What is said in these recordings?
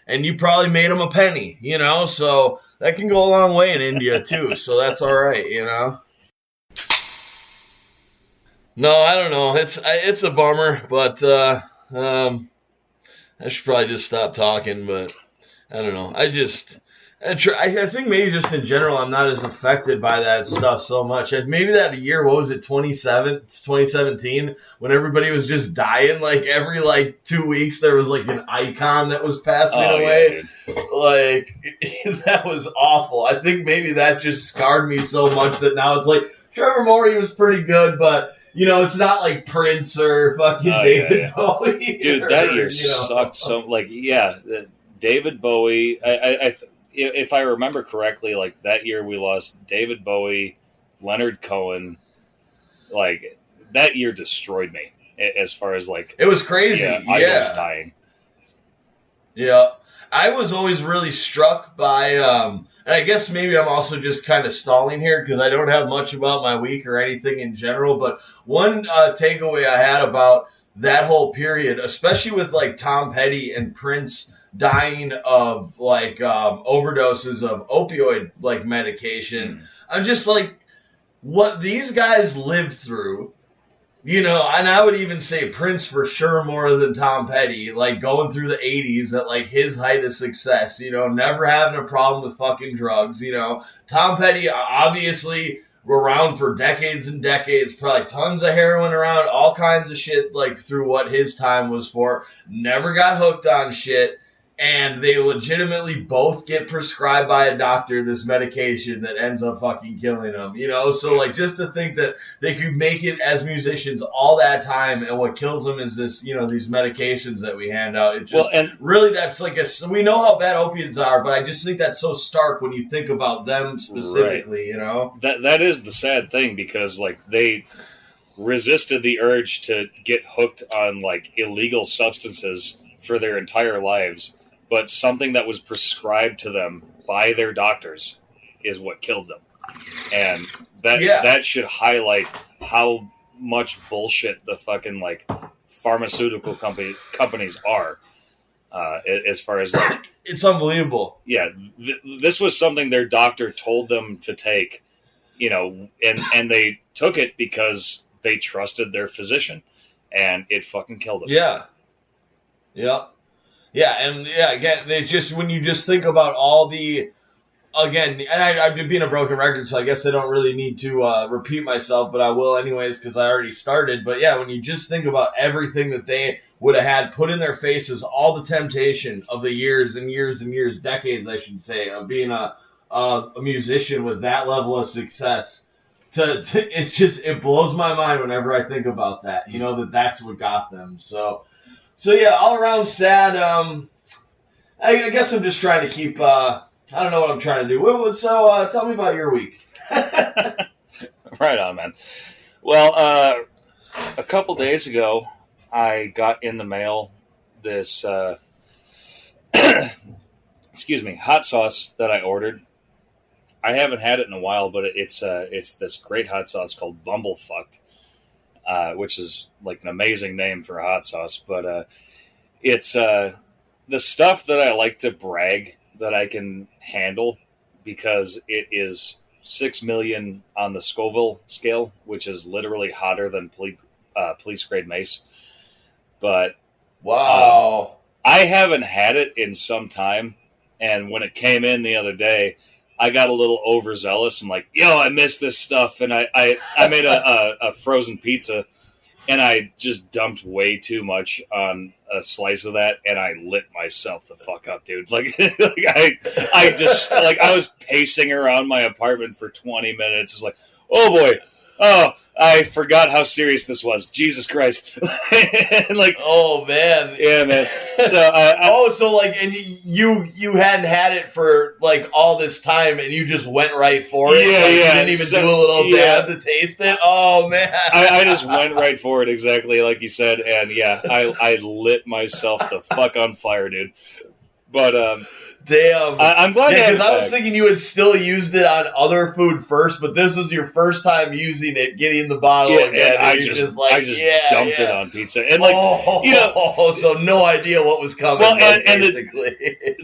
and you probably made them a penny, you know, so that can go a long way in India too, so that's all right, you know. No, I don't know. It's a bummer, but I should probably just stop talking, but I don't know. I think maybe just in general, I'm not as affected by that stuff so much. Maybe that year, what was it, 2017, when everybody was just dying, like every 2 weeks there was like an icon that was passing away. Yeah, like that was awful. I think maybe that just scarred me so much that now it's like Trevor Morey was pretty good, but you know, it's not like Prince or fucking David Bowie. Dude, that year sucked so. David Bowie. If I remember correctly, like that year we lost David Bowie, Leonard Cohen. Like that year destroyed me as far as like it was crazy. Idols dying. Yeah, I was always really struck by. And I guess maybe I'm also just kind of stalling here because I don't have much about my week or anything in general. But one takeaway I had about that whole period, especially with like Tom Petty and Prince dying of overdoses of opioid medication. I'm just like, what these guys lived through, you know, and I would even say Prince for sure more than Tom Petty, like going through the 80s at like his height of success, you know, never having a problem with fucking drugs, you know. Tom Petty obviously around for decades and decades, probably tons of heroin around, all kinds of shit like through what his time was for, never got hooked on shit. And they legitimately both get prescribed by a doctor this medication that ends up fucking killing them, you know? So, like, just to think that they could make it as musicians all that time, and what kills them is this, you know, these medications that we hand out. It just, really, that's like we know how bad opiates are, but I just think that's so stark when you think about them specifically, you know? That is the sad thing, because, like, they resisted the urge to get hooked on, like, illegal substances for their entire lives. But something that was prescribed to them by their doctors is what killed them. And that should highlight how much bullshit the fucking, like, pharmaceutical companies are. As far as, like... It's unbelievable. Yeah. This was something their doctor told them to take, you know, and they took it because they trusted their physician. And it fucking killed them. Yeah. Yeah. Yeah, and again, it's just when you just think about all the, again, and I've been being a broken record, so I guess I don't really need to repeat myself, but I will anyways because I already started. But yeah, when you just think about everything that they would have had put in their faces, all the temptation of the years and years and years, decades, I should say, of being a musician with that level of success. It's just, it blows my mind whenever I think about that. You know, that's what got them. So yeah, all around sad. I guess I'm just trying to keep. I don't know what I'm trying to do. So tell me about your week. Right on, man. Well, a couple days ago, I got in the mail this hot sauce that I ordered. I haven't had it in a while, but it's this great hot sauce called Bumblefucked. Which is like an amazing name for a hot sauce, but it's the stuff that I like to brag that I can handle because it is 6 million on the Scoville scale, which is literally hotter than police grade mace. But wow, I haven't had it in some time, and when it came in the other day, I got a little overzealous. I'm like, yo, I miss this stuff. And I made a frozen pizza, and I just dumped way too much on a slice of that, and I lit myself the fuck up, dude. Like I was pacing around my apartment for 20 minutes. It's like, oh boy. Oh, I forgot how serious this was. Jesus Christ. And like, oh man. Yeah, man. So, and you hadn't had it for like all this time and you just went right for it. Yeah, You didn't even do a little dab to taste it. Oh man. I just went right for it exactly like you said. And yeah, I lit myself the fuck on fire, dude. But damn. I'm glad. Yeah, because I was thinking you had still used it on other food first, but this was your first time using it, getting the bottle again. And I just dumped it on pizza, and so no idea what was coming. Well, and basically,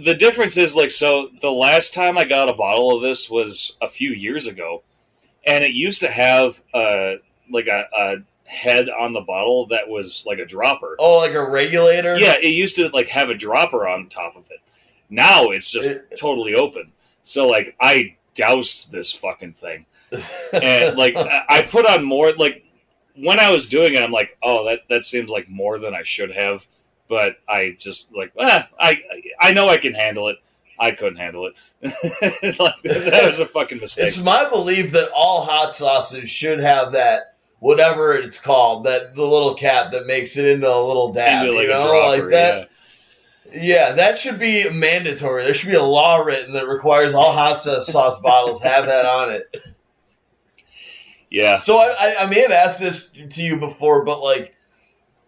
the difference is so the last time I got a bottle of this was a few years ago, and it used to have a head on the bottle that was like a dropper. Oh, like a regulator? Yeah, it used to have a dropper on top of it. Now it's just totally open. So I doused this fucking thing. And I put on more, when I was doing it, I'm like, oh, that seems like more than I should have. But I just I know I can handle it. I couldn't handle it. That was a fucking mistake. It's my belief that all hot sauces should have that, whatever it's called, the little cap that makes it into a little dab. Into a dropper, that. Yeah, that should be mandatory. There should be a law written that requires all hot sauce bottles have that on it. Yeah. So I may have asked this to you before, but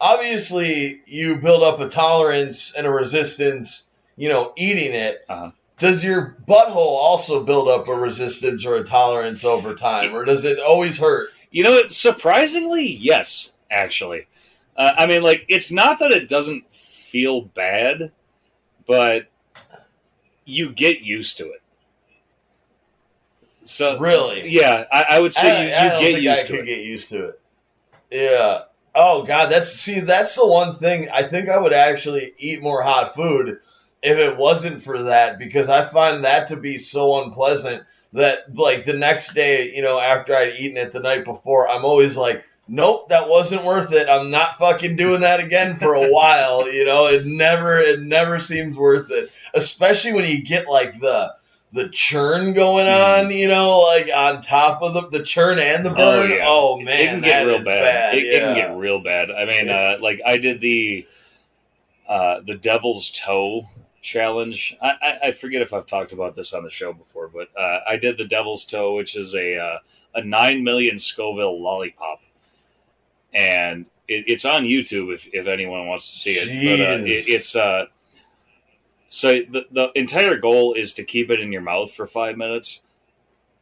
obviously you build up a tolerance and a resistance, eating it. Uh-huh. Does your butthole also build up a resistance or a tolerance over time, or does it always hurt? Surprisingly, yes, actually. It's not that it doesn't feel bad, but you get used to it. So really, yeah, I would say you get used to it. I could get used to it. Yeah. Oh God, that's the one thing. I think I would actually eat more hot food if it wasn't for that, because I find that to be so unpleasant that the next day, after I'd eaten it the night before, I'm always like, nope, that wasn't worth it. I'm not fucking doing that again for a while. It never seems worth it, especially when you get the churn going on, on top of the churn and the burn. Oh man, it can get real bad. It can get real bad. I mean, I did the Devil's Toe challenge. I forget if I've talked about this on the show before, but I did the Devil's Toe, which is a 9 million Scoville lollipop. And it's on YouTube if anyone wants to see it. Jeez. But so the entire goal is to keep it in your mouth for 5 minutes.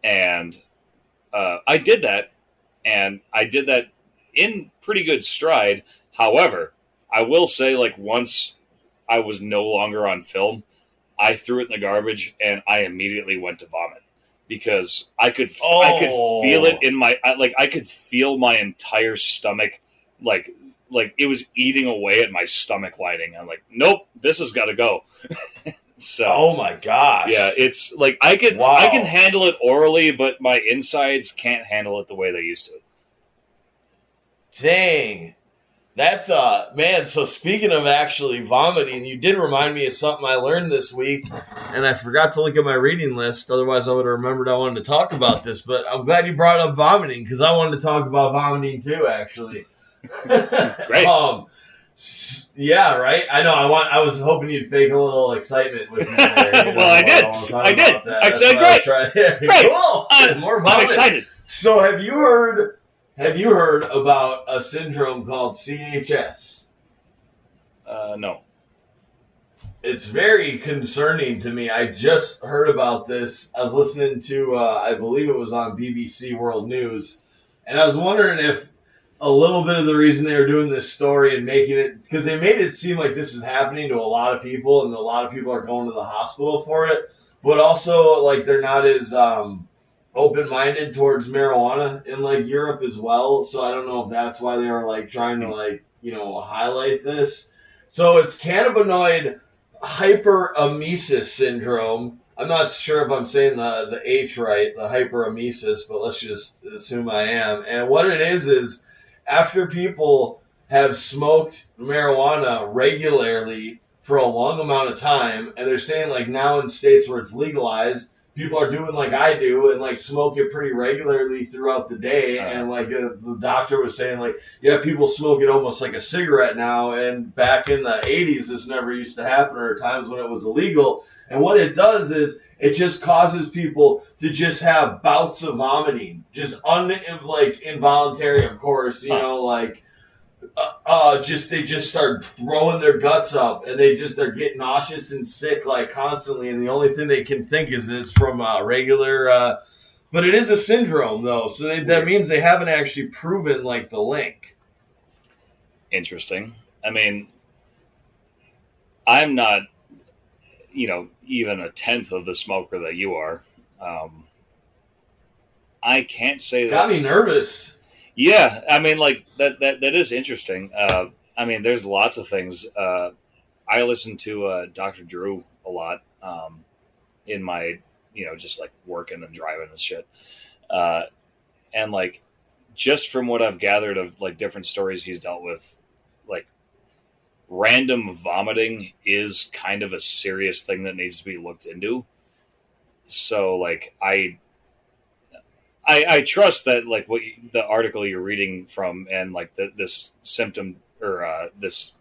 And I did that. And I did that in pretty good stride. However, I will say, once I was no longer on film, I threw it in the garbage and I immediately went to vomit. Because I could feel it in my I could feel my entire stomach like it was eating away at my stomach lining. I'm like, nope, this has got to go. So, oh my gosh, yeah, it's I can handle it orally, but my insides can't handle it the way they used to. Dang. That's man, so speaking of actually vomiting, you did remind me of something I learned this week, and I forgot to look at my reading list, otherwise I would have remembered I wanted to talk about this, but I'm glad you brought up vomiting, because I wanted to talk about vomiting too, actually. Great. Yeah, right? I know, I was hoping you'd fake a little excitement with me there. Well, I did. I said great. Great. Cool. More vomiting. I'm excited. So have you heard about a syndrome called CHS? No. It's very concerning to me. I just heard about this. I was listening to, I believe it was on BBC World News, and I was wondering if a little bit of the reason they were doing this story and making it, because they made it seem like this is happening to a lot of people, and a lot of people are going to the hospital for it, but also they're not as open-minded towards marijuana in Europe as well. So I don't know if that's why they were trying to highlight this. So it's cannabinoid hyperemesis syndrome. I'm not sure if I'm saying the H right, the hyperemesis, but let's just assume I am. And what it is after people have smoked marijuana regularly for a long amount of time, and they're saying now in states where it's legalized, people are doing like I do and smoke it pretty regularly throughout the day. And the doctor was saying yeah, people smoke it almost like a cigarette now. And back in the 80s, this never used to happen, or times when it was illegal. And what it does is it just causes people to just have bouts of vomiting, just involuntary, of course, They just start throwing their guts up, and they're getting nauseous and sick like constantly, and the only thing they can think is it's from regular. But it is a syndrome though, so that means they haven't actually proven like the link. Interesting. I mean, I'm not, even a tenth of the smoker that you are. I can't say that. Got me nervous. Yeah, I mean, like that is interesting. I mean, there's lots of things. I listen to Dr. Drew a lot in my, just like working and driving and shit. And like, just from what I've gathered of like different stories he's dealt with, like random vomiting is kind of a serious thing that needs to be looked into. So like, I trust that like the article you're reading from and like this symptom or this,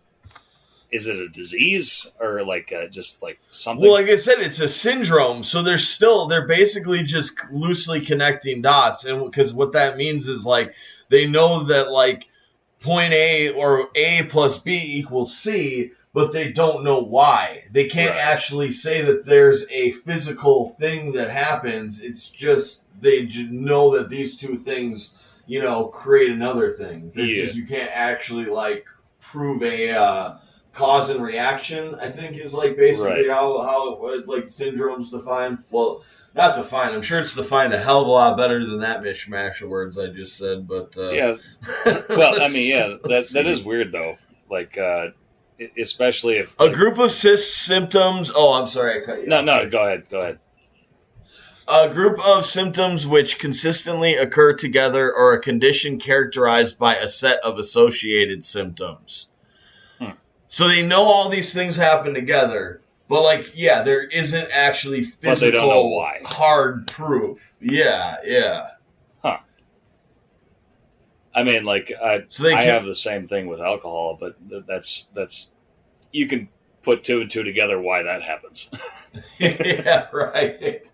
is it a disease or like just like something? Well, like I said, it's a syndrome. So they're basically just loosely connecting dots. And because what that means is like, they know that like point A or A plus B equals C, but they don't know why. They can't actually say that there's a physical thing that happens. It's just they know that these two things, create another thing. Just, you can't actually like prove a cause and reaction. I think is like basically how like syndrome's defined. Well, not defined. I'm sure it's defined a hell of a lot better than that mishmash of words I just said. But yeah, well, I mean, yeah, that is weird though. Like. Especially if a group of symptoms. Oh, I'm sorry, I cut you. No, go ahead. A group of symptoms which consistently occur together, or a condition characterized by a set of associated symptoms. So they know all these things happen together, but like, yeah, there isn't actually physical, but they don't know why. Hard proof. Yeah. Huh. I mean, like, I have the same thing with alcohol, but that's you can put two and two together why that happens. Yeah, right.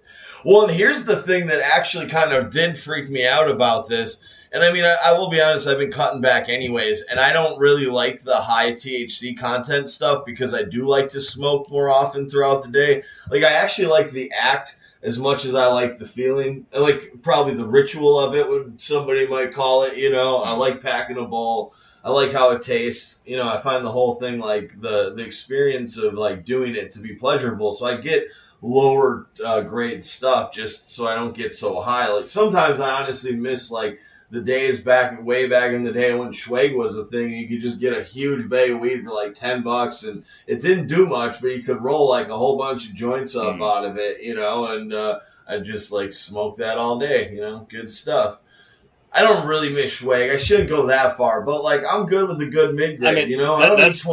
Well, and here's the thing that actually kind of did freak me out about this. And I mean, I will be honest, I've been cutting back anyways, and I don't really like the high THC content stuff because I do like to smoke more often throughout the day. Like, I actually like the act as much as I like the feeling. I like probably the ritual of it, what somebody might call it, I like packing a bowl. I like how it tastes. I find the whole thing, like the experience of like doing it to be pleasurable. So I get lower grade stuff just so I don't get so high. Like sometimes I honestly miss like the days way back in the day when Schwag was a thing, and you could just get a huge bag of weed for like $10, and it didn't do much, but you could roll like a whole bunch of joints up out of it, and I just like smoke that all day, good stuff. I don't really miss Schwag. I shouldn't go that far, but like I'm good with a good mid grade. I mean, that's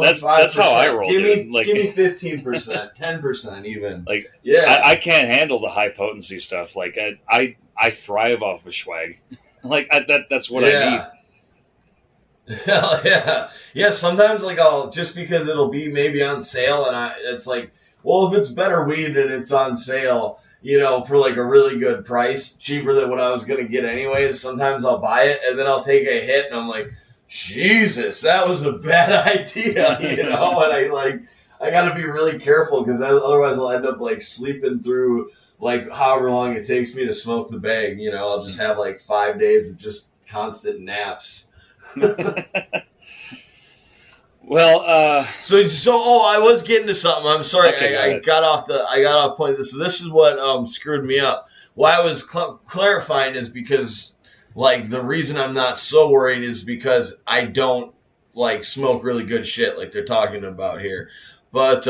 how I roll. Give me 15%, 10% even. Like, yeah, I can't handle the high potency stuff. Like I thrive off of Schwag. Like that's what I need. Hell yeah. Sometimes like I'll just because it'll be maybe on sale, and it's like, well, if it's better weed and it's on sale, for like a really good price, cheaper than what I was going to get anyways, sometimes I'll buy it and then I'll take a hit and I'm like, Jesus, that was a bad idea, and I got to be really careful because otherwise I'll end up like sleeping through like however long it takes me to smoke the bag. I'll just have like 5 days of just constant naps. Well, I was getting to something. I'm sorry, okay, I got off point. So this is what screwed me up. Why I was clarifying is because like the reason I'm not so worried is because I don't like smoke really good shit like they're talking about here. But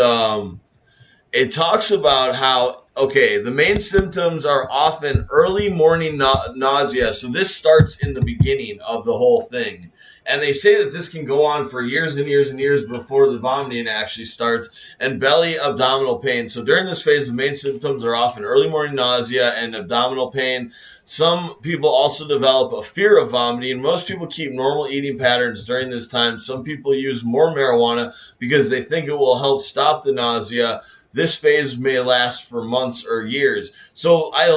it talks about how the main symptoms are often early morning nausea. So this starts in the beginning of the whole thing. And they say that this can go on for years and years and years before the vomiting actually starts, and belly abdominal pain. So during this phase, the main symptoms are often early morning nausea and abdominal pain. Some people also develop a fear of vomiting. Most people keep normal eating patterns during this time. Some people use more marijuana because they think it will help stop the nausea. This phase may last for months or years. So I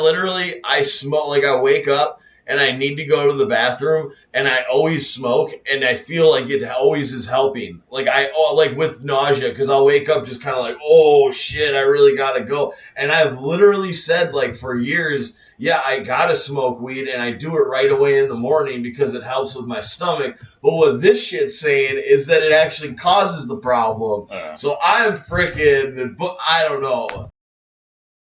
smoke, like I wake up, and I need to go to the bathroom and I always smoke and I feel like it always is helping. Like like with nausea, because I'll wake up just kind of like, oh shit, I really gotta go. And I've literally said like for years, yeah, I gotta smoke weed and I do it right away in the morning because it helps with my stomach. But what this shit's saying is that it actually causes the problem. So I'm freaking, but I don't know.